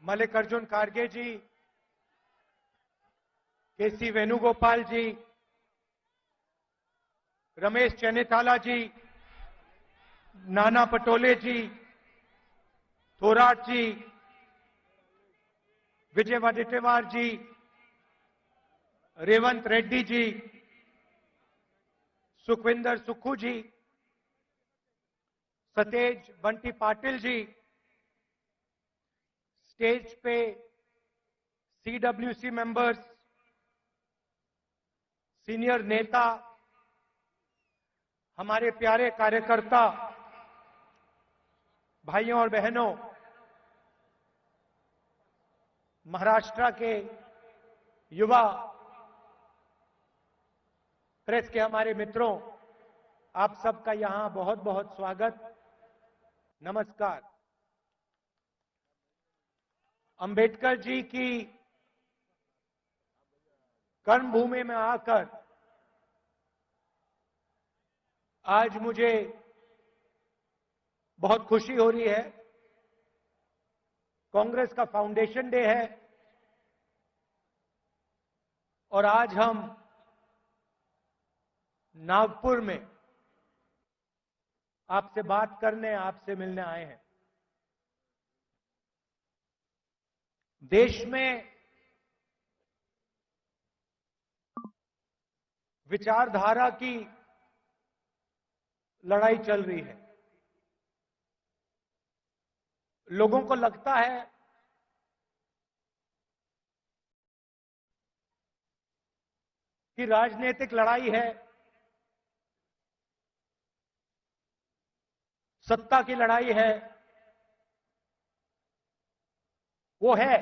मल्लिकार्जुन खड़गे जी, केसी वेणुगोपाल जी, रमेश चेन्निथाला जी, नाना पटोले जी, थोराट जी, विजय वडेट्टीवार जी, रेवंत रेड्डी जी, सुखविंदर सुक्खू जी, सतेज बंटी पाटिल जी, स्टेज पे CWC members, senior नेता, हमारे प्यारे कार्यकर्ता, भाइयों और बहनों, महाराष्ट्र के युवा प्रेस के हमारे मित्रों, आप सबका यहां बहुत बहुत स्वागत, नमस्कार। अंबेडकर जी की कर्मभूमि में आकर आज मुझे बहुत खुशी हो रही है। कांग्रेस का फाउंडेशन डे है और आज हम नागपुर में आपसे बात करने, आपसे मिलने आए हैं। देश में विचारधारा की लड़ाई चल रही है। लोगों को लगता है कि राजनीतिक लड़ाई है, सत्ता की लड़ाई है। वो है,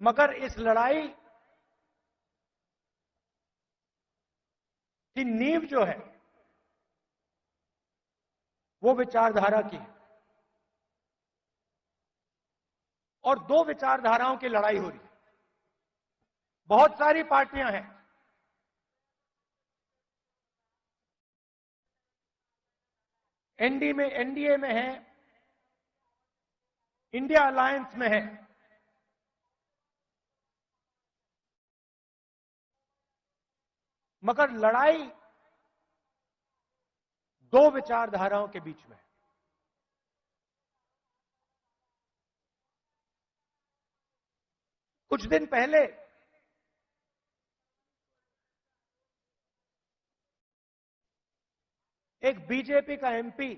मगर इस लड़ाई की नींव जो है वो विचारधारा की है और दो विचारधाराओं की लड़ाई हो रही है। बहुत सारी पार्टियां हैं, एनडीए में है, इंडिया अलायंस में है, मगर लड़ाई दो विचारधाराओं के बीच में है। कुछ दिन पहले एक बीजेपी का एमपी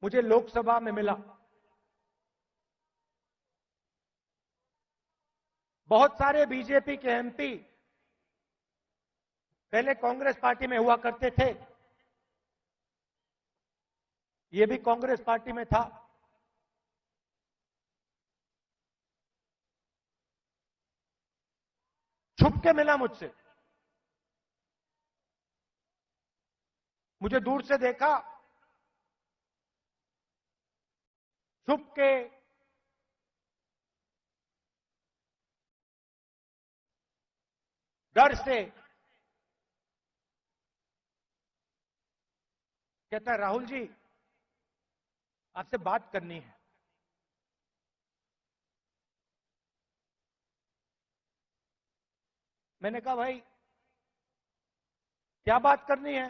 मुझे लोकसभा में मिला। बहुत सारे बीजेपी के एमपी पहले कांग्रेस पार्टी में हुआ करते थे, ये भी कांग्रेस पार्टी में था। छुप के मिला मुझसे, मुझे दूर से देखा, छुप के डर से कहता है, राहुल जी आपसे बात करनी है। मैंने कहा भाई क्या बात करनी है,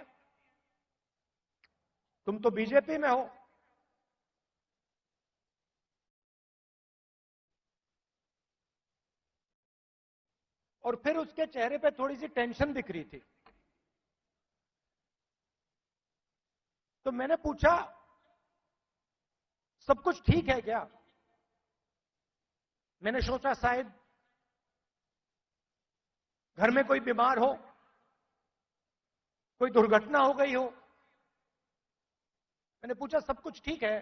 तुम तो बीजेपी में हो। और फिर उसके चेहरे पे थोड़ी सी टेंशन दिख रही थी। तो मैंने पूछा सब कुछ ठीक है क्या? मैंने सोचा शायद घर में कोई बीमार हो, कोई दुर्घटना हो गई हो। मैंने पूछा सब कुछ ठीक है?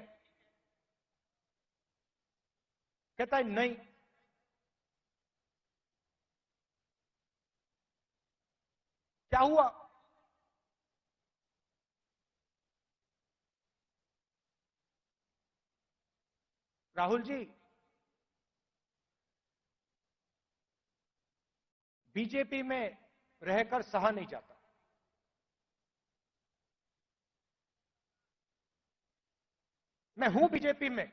कहता है नहीं। क्या हुआ? राहुल जी बीजेपी में रहकर सहा नहीं जाता। मैं हूं बीजेपी में,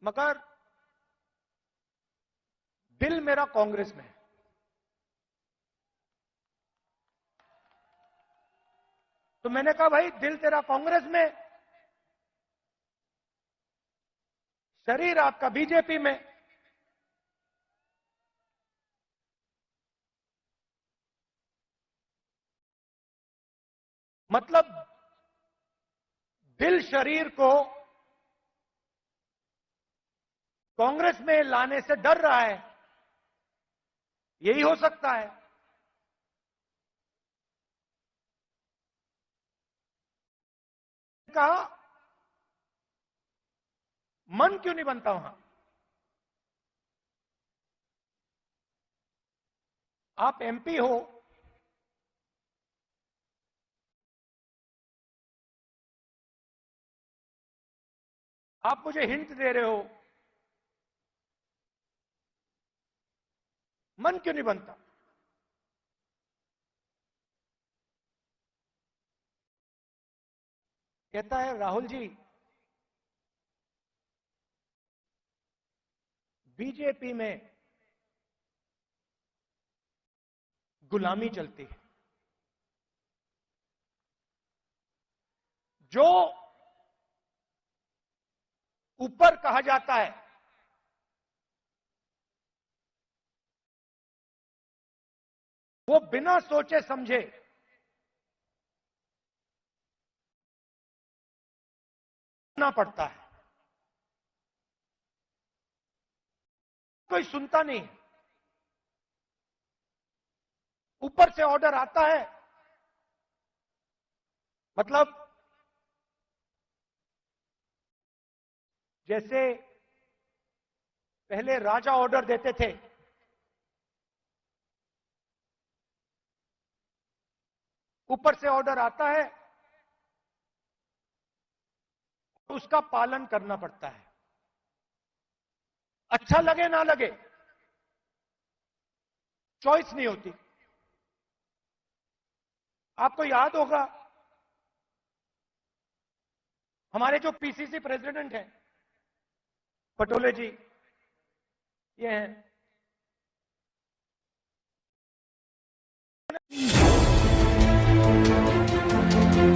मगर दिल मेरा कांग्रेस में है। तो मैंने कहा भाई दिल तेरा कांग्रेस में, शरीर आपका बीजेपी में। मतलब दिल शरीर को कांग्रेस में लाने से डर रहा है, यही हो सकता है। कहा मन क्यों नहीं बनता वहां? आप एमपी हो, आप मुझे हिंट दे रहे हो, मन क्यों नहीं बनता? कहता है राहुल जी, बीजेपी में गुलामी चलती है। जो ऊपर कहा जाता है वो बिना सोचे समझे करना पड़ता है। कोई सुनता नहीं, ऊपर से ऑर्डर आता है। मतलब जैसे पहले राजा ऑर्डर देते थे, ऊपर से ऑर्डर आता है, उसका पालन करना पड़ता है, अच्छा लगे ना लगे, चॉइस नहीं होती। आपको याद होगा हमारे जो पीसीसी प्रेसिडेंट हैं पटोले जी, ये हैं,